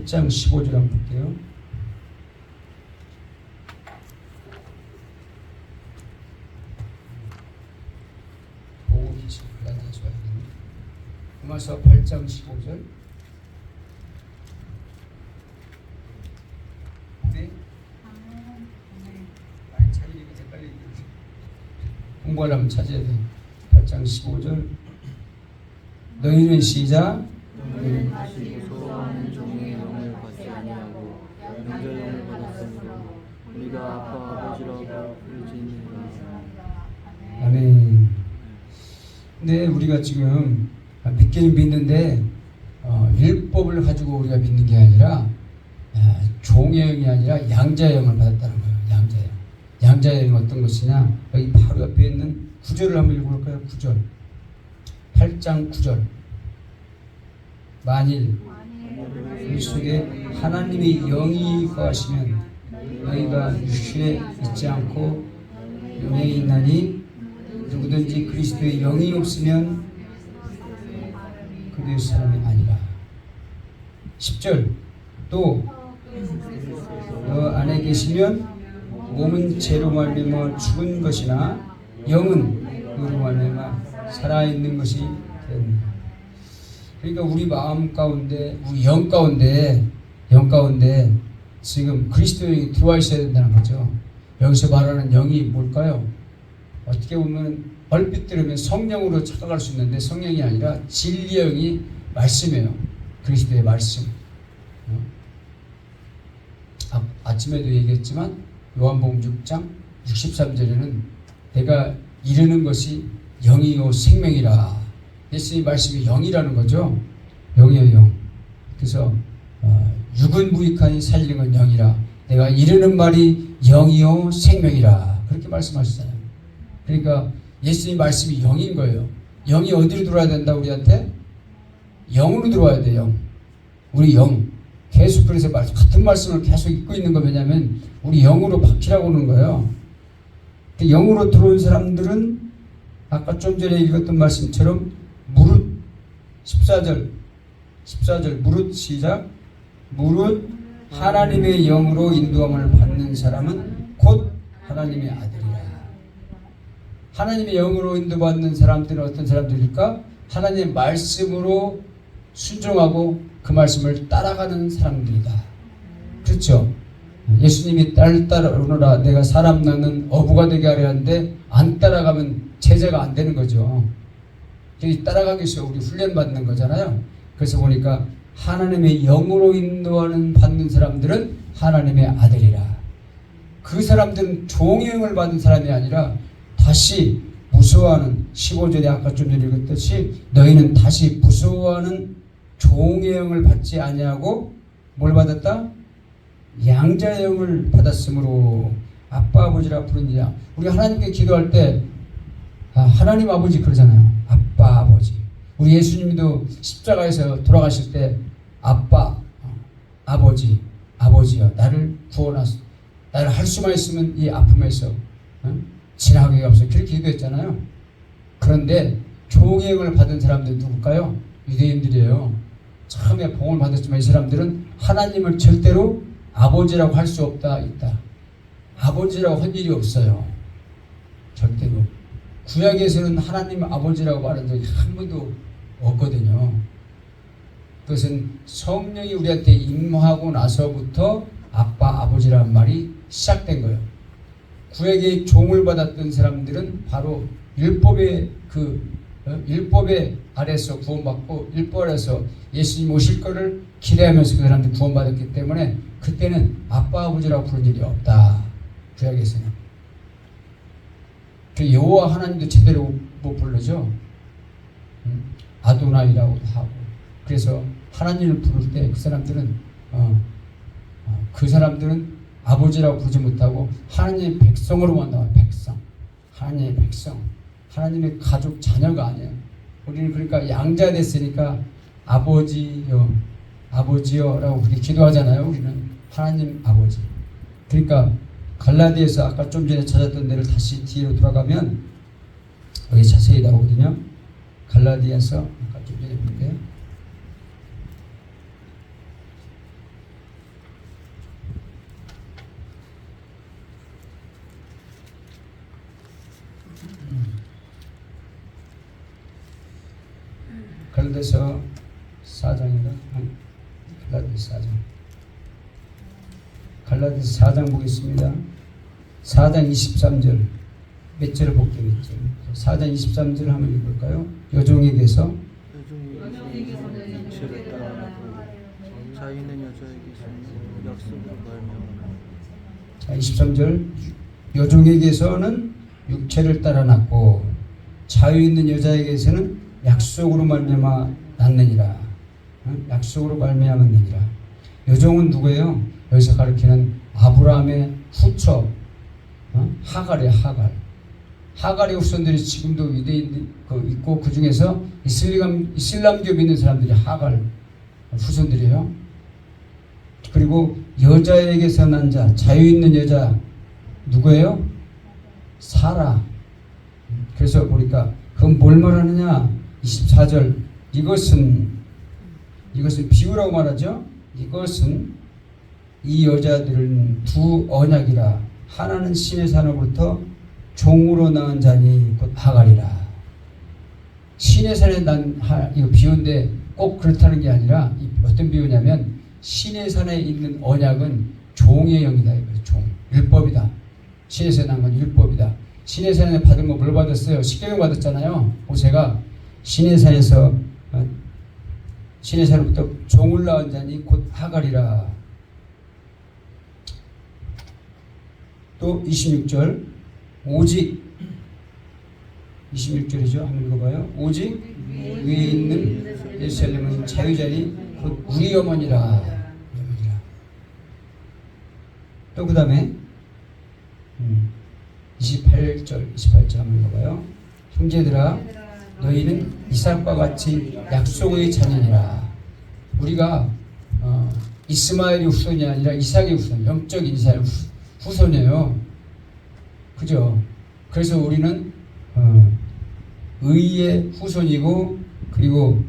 8장 15절 한번 볼게요. 보고 계신 분이 다시 와야겠네. 로마서 8장 15절. 네? 많이 찾으니까 빨리 공부하려면 찾아야 돼. 8장 15절. 너희는 시작. 너희는 다시 무서워하는 종의 영을 받지 아니하고 영의 영을 받았으므로 우리가 아빠 아버지라고 부르짖느니라. 아멘. 근데 우리가 지금 믿기는 믿는데 율법을 가지고 우리가 믿는 게 아니라 종의 영이 아니라 양자의 영을 받았다는 거예요. 양자의 영. 양자의 영은 어떤 것이냐? 여기 바로 옆에 있는 9절을 한번 읽어볼까요? 9절. 8장 9절. 만일 그 속에 하나님의 영이 거하시면 너희가 육신에 있지 않고 영에 있나니 누구든지 그리스도의 영이 없으면 그의 사람이 아니라. 10절. 또 너 안에 계시면 몸은 죄로 말미암아 죽은 것이나 영은 그로 말미암아 살아있는 것이 된다. 그러니까 우리 마음 가운데, 우리 영 가운데 지금 그리스도의 영이 들어와 있어야 된다는 거죠. 여기서 말하는 영이 뭘까요? 어떻게 보면 얼핏 들으면 성령으로 착각할 수 있는데 성령이 아니라 진리의 영이 말씀이에요. 그리스도의 말씀. 아침에도 얘기했지만 요한복음 6장 63절에는 내가 이르는 것이 영이요 생명이라. 예수님 말씀이 영이라는 거죠. 영이요 영. 그래서 육은 무익하니 살리는 건 영이라. 내가 이르는 말이 영이요 생명이라. 그렇게 말씀하시잖아요. 그러니까 예수님 말씀이 영인 거예요. 영이 어디로 들어와야 된다 우리한테? 영으로 들어와야 돼요. 우리 영. 계속 그래서 같은 말씀을 계속 읽고 있는 거 왜냐면 우리 영으로 박히라고 하는 거예요. 영으로 들어온 사람들은 아까 좀 전에 읽었던 말씀처럼 무릇 14절 무릇 시작. 무릇 하나님의 영으로 인도함을 받는 사람은 곧 하나님의 아들이라. 하나님의 영으로 인도받는 사람들은 어떤 사람들일까? 하나님의 말씀으로 순종하고 그 말씀을 따라가는 사람들이다. 그렇죠? 예수님이 딸 따라오너라 내가 사람 낳는 어부가 되게 하려 하는데 안 따라가면 제자가 안 되는 거죠. 따라가기 위해서 우리 훈련 받는 거잖아요. 그래서 보니까 하나님의 영으로 인도하는 받는 사람들은 하나님의 아들이라. 그 사람들은 종의 영을 받은 사람이 아니라 다시 무서워하는 15절에 아까 좀 전에 읽었듯이 너희는 다시 무서워하는 종의 영을 받지 아니하고 뭘 받았다? 양자의 영을 받았으므로 아빠 아버지라 부르느냐. 우리 하나님께 기도할 때 하나님 아버지 그러잖아요. 아빠 아버지. 우리 예수님도 십자가에서 돌아가실 때 아빠 아버지 아버지여 나를 구원하소서. 나를 할 수만 있으면 이 아픔에서 지나가게 하소서. 그렇게 기도했잖아요. 그런데 종의 영을 받은 사람들 누굴까요? 유대인들이에요. 처음에 복음을 받았지만 이 사람들은 하나님을 절대로 아버지라고 할 수 없다 있다. 아버지라고 한 일이 없어요. 절대로. 구약에서는 하나님 아버지라고 말한 적이 한 번도 없거든요. 그것은 성령이 우리한테 임하고 나서부터 아빠 아버지라는 말이 시작된 거예요. 구약의 종을 받았던 사람들은 바로 율법의 율법의 아래서 구원받고 율법 아래서 예수님 오실 거를 기대하면서 그 사람들이 구원받았기 때문에 그때는 아빠 아버지라고 부른 일이 없다. 구약에서는. 그 여호와 하나님도 제대로 못 부르죠. 아도나이라고도 하고. 그래서 하나님을 부를 때 그 사람들은 아버지라고 부르지 못하고 하나님의 백성으로만 나와요. 백성. 하나님의 백성. 하나님의 가족 자녀가 아니에요. 우리는 그러니까 양자 됐으니까 아버지여라고 그렇게 기도하잖아요. 우리는 하나님 아버지. 그러니까 갈라디아서 아까 좀 전에 찾았던 데를 다시 뒤로 돌아가면 여기 자세히 나오거든요. 갈라디아서 아까 좀 전에 볼게요. 갈라디아서 4장인가? 갈라디아서 4장. 갈라디아서 4장 보겠습니다. 4장 23절. 몇 절을 볼게요. 4장 23절 한번 읽을까요? 여종에게서 여종에게서는 육체를 따라하고 자유 있는 여자에게서는 약속으로 말미암아. 자, 23절. 여종에게서는 육체를 따라 낳고 자유 있는 여자에게서는 약속으로 말미암아 낳느니라. 약속으로 말미암았느니라. 여종은 누구예요? 여기서 가리키는 아브라함의 후처 하갈이에요. 하갈의 후손들이 지금도 유대인 있고 그 중에서 이슬람교 믿는 사람들이 하갈 후손들이에요. 그리고 여자에게서 난 자, 자유 있는 여자 누구예요? 사라. 그래서 보니까 그건 뭘 말하느냐? 24절. 이것은 비유라고 말하죠. 이것은 이 여자들은 두 언약이라. 하나는 신의 산으로부터 종으로 낳은 자니 곧 하갈이라. 신의 산에 난 이거 비유인데 꼭 그렇다는 게 아니라 어떤 비유냐면 신의 산에 있는 언약은 종의 영이다. 종. 율법이다. 신의 산에 난 건 율법이다. 신의 산에 받은 거 뭘 받았어요? 십계명 받았잖아요. 모세가 신의 산에서 신의 산으로부터 종을 낳은 자니 곧 하갈이라. 또 26절. 오직 26절이죠. 한번 읽어봐요. 오직 위에 있는 예루살렘은 자유자니 곧 우리 어머니라. 또 그 다음에 28절 한번 읽어봐요. 형제들아 너희는 이삭과 같이 약속의 자녀니라. 우리가 이스마엘의 후손이 아니라 이삭의 후손, 영적인 이삭의 후손이에요. 그죠? 그래서 우리는 의의 후손이고 그리고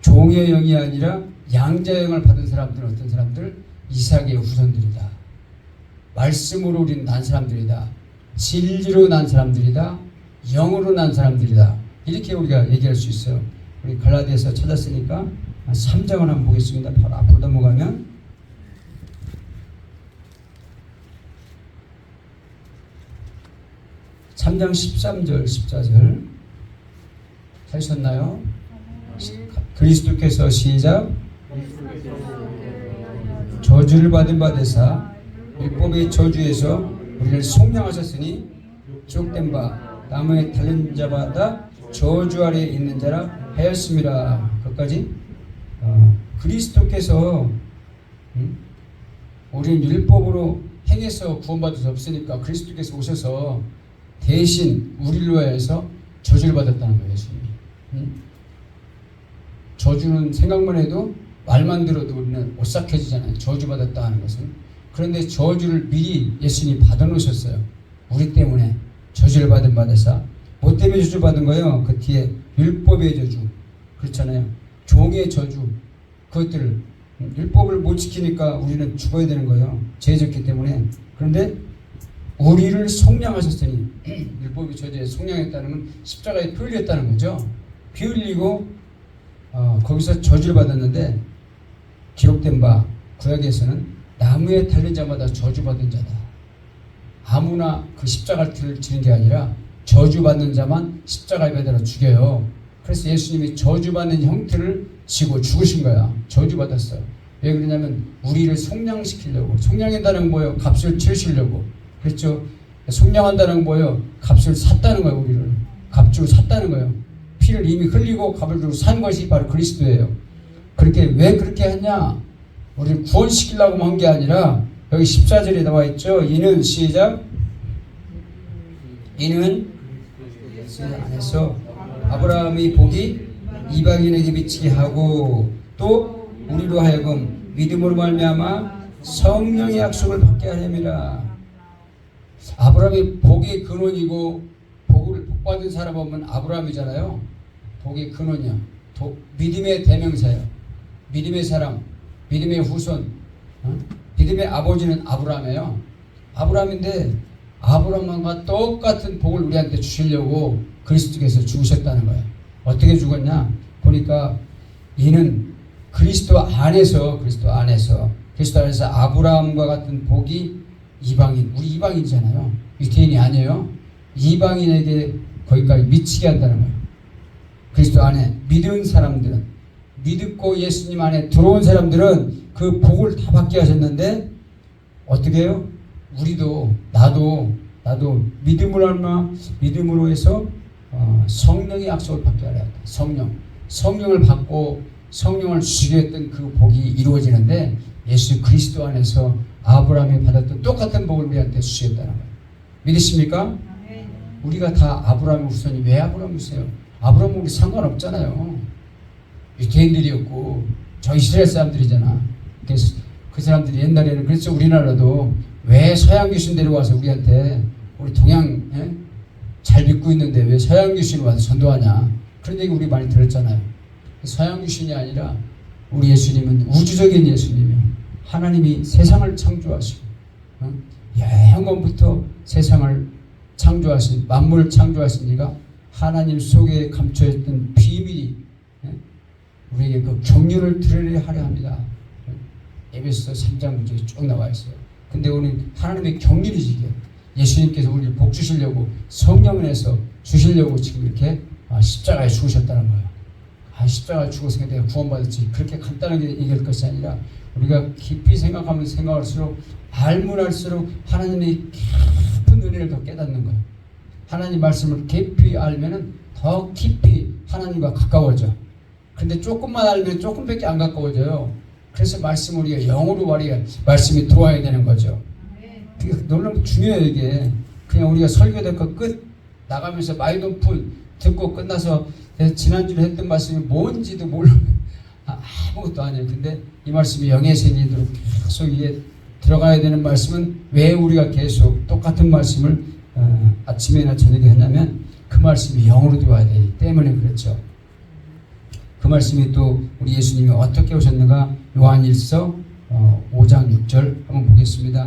종의 영이 아니라 양자의 영을 받은 사람들은 어떤 사람들? 이삭의 후손들이다. 말씀으로 우리는 난 사람들이다. 진리로 난 사람들이다. 영으로 난 사람들이다. 이렇게 우리가 얘기할 수 있어요. 우리 갈라디아서 찾았으니까 3장을 한번 보겠습니다. 바로 앞으로 넘어가면 3장 13절 14절 찾으셨나요? 그리스도께서 시작. 저주를 받은 바 되사 율법의 저주에서 우리를 속량하셨으니 기록된 바 나무에 달린 자마다 저주 아래에 있는 자라 하였습니다. 거기까지. 그리스도께서 우리는 율법으로 행해서 구원받을 수 없으니까 그리스도께서 오셔서 대신 우리를 위해서 저주를 받았다는 거예요. 예수님이. 저주는 생각만 해도 말만 들어도 우리는 오싹해지잖아요. 저주받았다 하는 것은. 그런데 저주를 미리 예수님이 받아놓으셨어요. 우리 때문에 저주를 받은 바되사. 뭐 때문에 저주받은 거예요? 그 뒤에 율법의 저주. 그렇잖아요. 종의 저주. 그것들을 율법을 못 지키니까 우리는 죽어야 되는 거예요. 죄졌기 때문에. 그런데 우리를 속량하셨으니 율법이 저주에 속량했다는 건 십자가에 피 흘렸다는 거죠. 피 흘리고 거기서 저주를 받았는데 기록된 바 구약에서는 나무에 달린 자마다 저주받은 자다. 아무나 그 십자가를 지는 게 아니라 저주받는 자만 십자가에 매달아 죽여요. 그래서 예수님이 저주받는 형태를 지고 죽으신 거야. 저주받았어요. 왜 그러냐면 우리를 속량시키려고. 속량한다는 건 뭐예요? 값을 치르시려고. 그렇죠? 속량한다는 건 뭐예요? 값을 샀다는 거예요. 우리를 값 주고 샀다는 거예요. 피를 이미 흘리고 값을 주고 산 것이 바로 그리스도예요. 그렇게 왜 그렇게 했냐? 우리를 구원시키려고 한 게 아니라 여기 14절에 나와 있죠. 이는 시작. 이는 안에서 아브라함의 복이 이방인에게 미치게 하고 또 우리로 하여금 믿음으로 말미암아 성령의 약속을 받게 하렵니다. 아브라함이 복의 근원이고 복을 복받은 사람 하면 아브라함이잖아요. 복의 근원이야. 믿음의 대명사예요. 믿음의 사람, 믿음의 후손, 믿음의 아버지는 아브라함이에요. 아브라함인데 아브라함과 똑같은 복을 우리한테 주시려고 그리스도께서 죽으셨다는 거예요. 어떻게 죽었냐? 보니까 이는 그리스도 안에서 아브라함과 같은 복이 이방인, 우리 이방인이잖아요. 유태인이 아니에요. 이방인에게 거기까지 미치게 한다는 거예요. 그리스도 안에 믿은 사람들은, 믿고 예수님 안에 들어온 사람들은 그 복을 다 받게 하셨는데 어떻게 해요? 우리도 나도 믿음으로 해서 성령의 약속을 받게 하라. 성령을 받고 성령을 주시게 했던 그 복이 이루어지는데 예수 그리스도 안에서 아브라함이 받았던 똑같은 복을 우리한테 주시겠다는 거예요. 믿으십니까? 우리가 다 아브라함의 후손이 왜 아브라함 후손이에요? 아브라함은 우리 상관없잖아요. 유태인들이었고 저 이스라엘 사람들이잖아. 그래서 그 사람들이 옛날에는 그래서 우리나라도 왜 서양 귀신 데려와서 우리 동양 잘 믿고 있는데 왜 서양 귀신 와서 전도하냐, 그런 얘기 우리 많이 들었잖아요. 서양 귀신이 아니라 우리 예수님은 우주적인 예수님이에요. 하나님이 세상을 창조하시고 영원부터 세상을 창조하신, 만물을 창조하신 이가 하나님 속에 감춰있던 비밀이 우리에게 그 경륜을 드러내려 하려 합니다. 에베소서 3장 문제에 쭉 나와 있어요. 근데 우리는 하나님의 경륜이지 이게. 예수님께서 우리를 복 주시려고 성령을 해서 주시려고 지금 이렇게 십자가에 죽으셨다는 거예요. 십자가에 죽어서 내가 구원받았지, 그렇게 간단하게 얘기할 것이 아니라 우리가 깊이 생각할수록 알면 알수록 하나님의 깊은 은혜를 더 깨닫는 거예요. 하나님 말씀을 깊이 알면은 더 깊이 하나님과 가까워져. 근데 조금만 알면 조금밖에 안 가까워져요. 그래서 말씀 우리가 영으로 말씀이 들어와야 되는 거죠. 그게 너무 중요해요. 이게 그냥 우리가 설교됐고 끝 나가면서 마이돈풀 듣고 끝나서 지난주에 했던 말씀이 뭔지도 모르고 아무것도 아니에요. 근데 이 말씀이 영의 생기도록 계속 이게 들어가야 되는 말씀은 왜 우리가 계속 똑같은 말씀을 아침에나 저녁에 했냐면 그 말씀이 영으로 들어와야 되기 때문에 그렇죠. 그 말씀이 또 우리 예수님이 어떻게 오셨는가 요한일서 5장 6절 한번 보겠습니다.